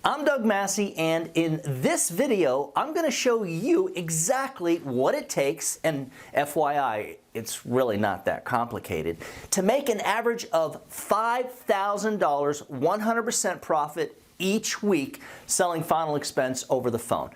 I'm Doug Massi, and in this video, I'm going to show you exactly what it takes, and FYI, it's really not that complicated, to make an average of $5,000 100% profit each week selling Final Expense over the phone.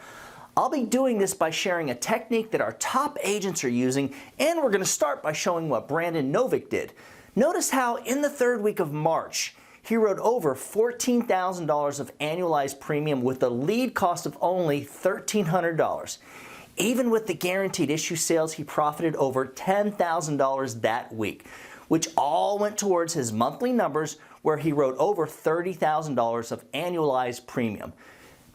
I'll be doing this by sharing a technique that our top agents are using, and we're going to start by showing what Brandon Novick did. Notice how in the third week of March, he wrote over $14,000 of annualized premium with a lead cost of only $1,300. Even with the guaranteed issue sales, he profited over $10,000 that week, which all went towards his monthly numbers where he wrote over $30,000 of annualized premium.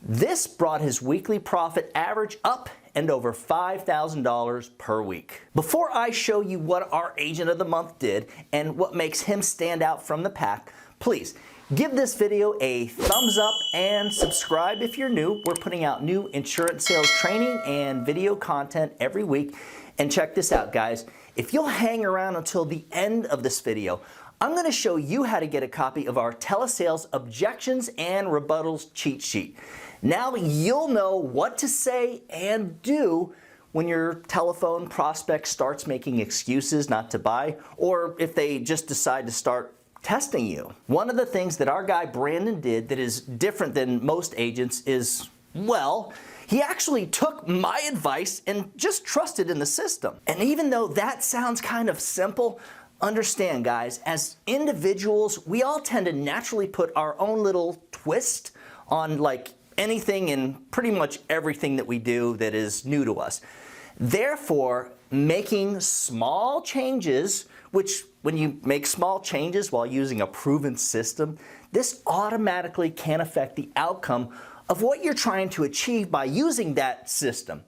This brought his weekly profit average up and over $5,000 per week. Before I show you what our agent of the month did and what makes him stand out from the pack, please give this video a thumbs up and subscribe if you're new. We're putting out new insurance sales training and video content every week. And check this out, guys. If you'll hang around until the end of this video, I'm going to show you how to get a copy of our Telesales objections and rebuttals cheat sheet. Now you'll know what to say and do when your telephone prospect starts making excuses not to buy, or if they just decide to start testing you. One of the things that our guy Brandon did that is different than most agents is, well, he actually took my advice and just trusted in the system. And even though that sounds kind of simple, understand, guys, as individuals, we all tend to naturally put our own little twist on like anything and pretty much everything that we do that is new to us. Therefore, making small changes, which when you make small changes while using a proven system, this automatically can affect the outcome of what you're trying to achieve by using that system.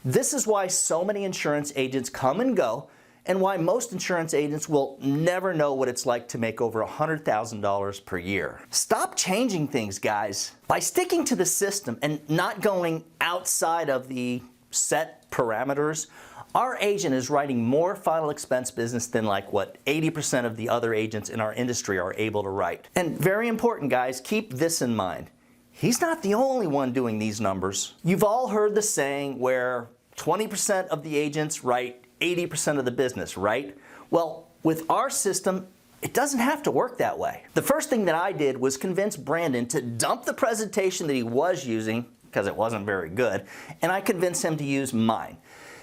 This is why so many insurance agents come and go, and why most insurance agents will never know what it's like to make over $100,000 per year. Stop changing things, guys. By sticking to the system and not going outside of the set parameters, our agent is writing more Final Expense business than like what 80% of the other agents in our industry are able to write. And very important, guys, keep this in mind. He's not the only one doing these numbers. You've all heard the saying where 20% of the agents write 80% of the business, right? Well, with our system, it doesn't have to work that way. The first thing that I did was convince Brandon to dump the presentation that he was using, because it wasn't very good, and I convinced him to use mine.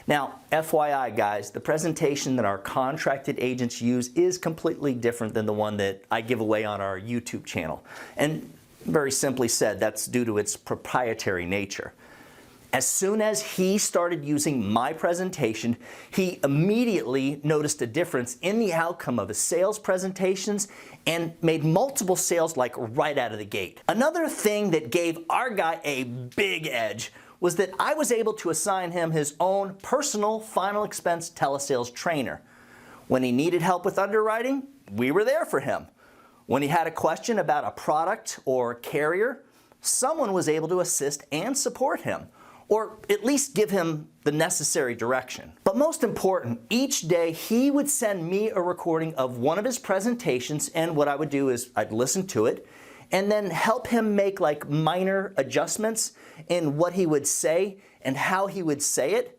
Now, FYI, guys, the presentation that our contracted agents use is completely different than the one that I give away on our YouTube channel. And very simply said, that's due to its proprietary nature. As soon as he started using my presentation, he immediately noticed a difference in the outcome of his sales presentations and made multiple sales like right out of the gate. Another thing that gave our guy a big edge was that I was able to assign him his own personal Final Expense Tele-sales trainer. When he needed help with underwriting, we were there for him. When he had a question about a product or carrier, someone was able to assist and support him, or at least give him the necessary direction. But most important, each day he would send me a recording of one of his presentations, and what I would do is I'd listen to it and then help him make like minor adjustments in what he would say and how he would say it.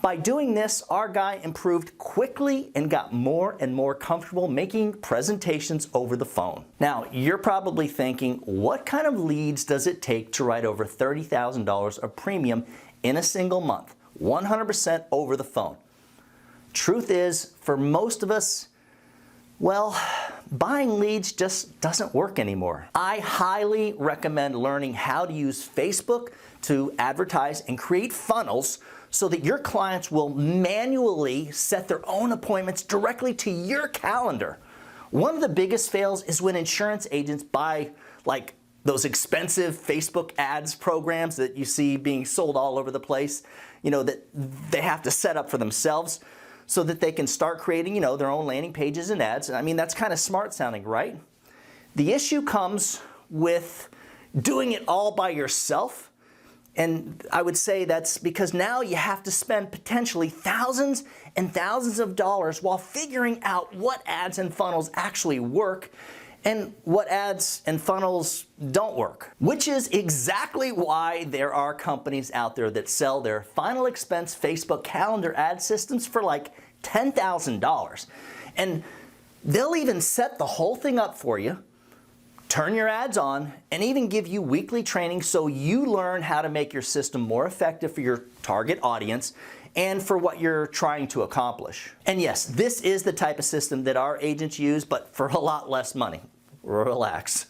By doing this, our guy improved quickly and got more and more comfortable making presentations over the phone. Now, you're probably thinking, what kind of leads does it take to write over $30,000 of premium in a single month, 100% over the phone? Truth is, for most of us, well, buying leads just doesn't work anymore. I highly recommend learning how to use Facebook to advertise and create funnels so that your clients will manually set their own appointments directly to your calendar. One of the biggest fails is when insurance agents buy like those expensive Facebook ads programs that you see being sold all over the place, that they have to set up for themselves so that they can start creating, their own landing pages and ads. I mean, that's kind of smart sounding, right? The issue comes with doing it all by yourself. And I would say that's because now you have to spend potentially thousands and thousands of dollars while figuring out what ads and funnels actually work and what ads and funnels don't work, which is exactly why there are companies out there that sell their Final Expense Facebook calendar ad systems for like $10,000. And they'll even set the whole thing up for you, turn your ads on, and even give you weekly training so you learn how to make your system more effective for your target audience and for what you're trying to accomplish. And yes, this is the type of system that our agents use, but for a lot less money. Relax.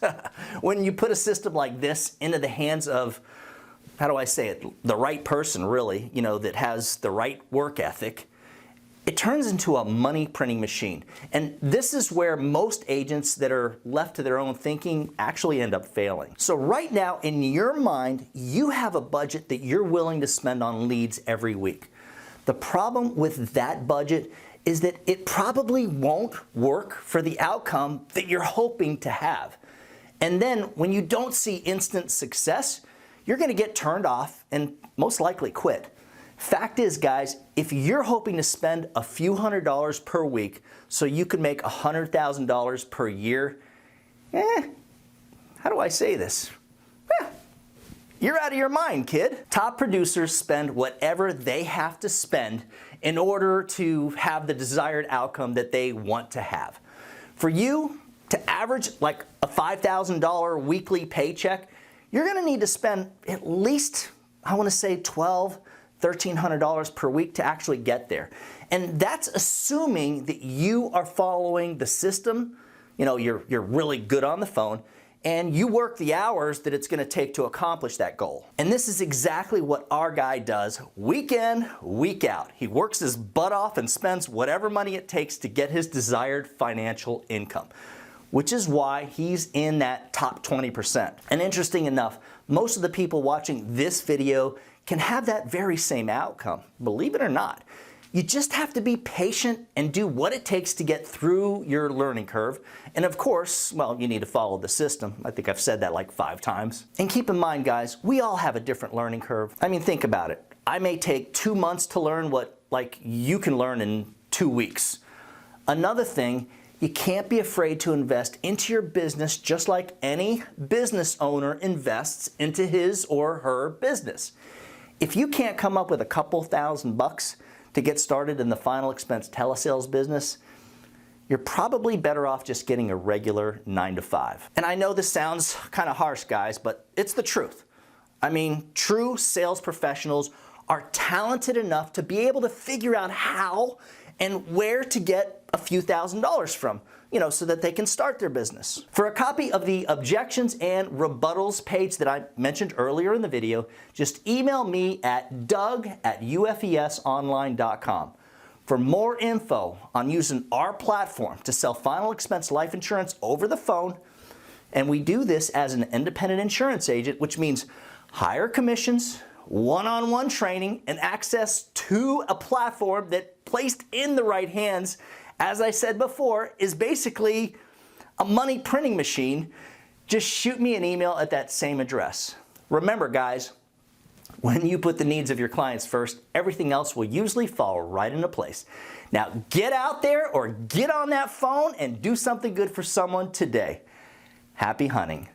When you put a system like this into the hands of, how do I say it, the right person really, that has the right work ethic, it turns into a money printing machine. And this is where most agents that are left to their own thinking actually end up failing. So right now, in your mind, you have a budget that you're willing to spend on leads every week. The problem with that budget is that it probably won't work for the outcome that you're hoping to have. And then when you don't see instant success, you're going to get turned off and most likely quit. Fact is, guys, if you're hoping to spend a few $100s per week so you can make $100,000 per year, how do I say this? You're out of your mind, kid. Top producers spend whatever they have to spend in order to have the desired outcome that they want to have. For you to average like a $5,000 weekly paycheck, you're gonna need to spend at least, I wanna say $1,200, $1,300 per week to actually get there. And that's assuming that you are following the system, you're really good on the phone, and you work the hours that it's going to take to accomplish that goal. And this is exactly what our guy does week in, week out. He works his butt off and spends whatever money it takes to get his desired financial income, which is why he's in that top 20%. And interesting enough, most of the people watching this video can have that very same outcome, believe it or not. You just have to be patient and do what it takes to get through your learning curve. And of course, well, you need to follow the system. I think I've said that like 5 times. And keep in mind, guys, we all have a different learning curve. I mean, think about it. I may take 2 months to learn what you can learn in 2 weeks. Another thing, you can't be afraid to invest into your business just like any business owner invests into his or her business. If you can't come up with a couple $1,000 to get started in the Final Expense Telesales business, you're probably better off just getting a regular 9-to-5. And I know this sounds kind of harsh, guys, but it's the truth. I mean, true sales professionals are talented enough to be able to figure out how and where to get a few $1,000s from, so that they can start their business. For a copy of the objections and rebuttals page that I mentioned earlier in the video, just email me at doug@ufesonline.com. For more info on using our platform to sell Final Expense life insurance over the phone, and we do this as an independent insurance agent, which means higher commissions, one-on-one training, and access to a platform that, placed in the right hands, as I said before, is basically a money printing machine, just shoot me an email at that same address. Remember, guys, when you put the needs of your clients first, everything else will usually fall right into place. Now, get out there or get on that phone and do something good for someone today. Happy hunting.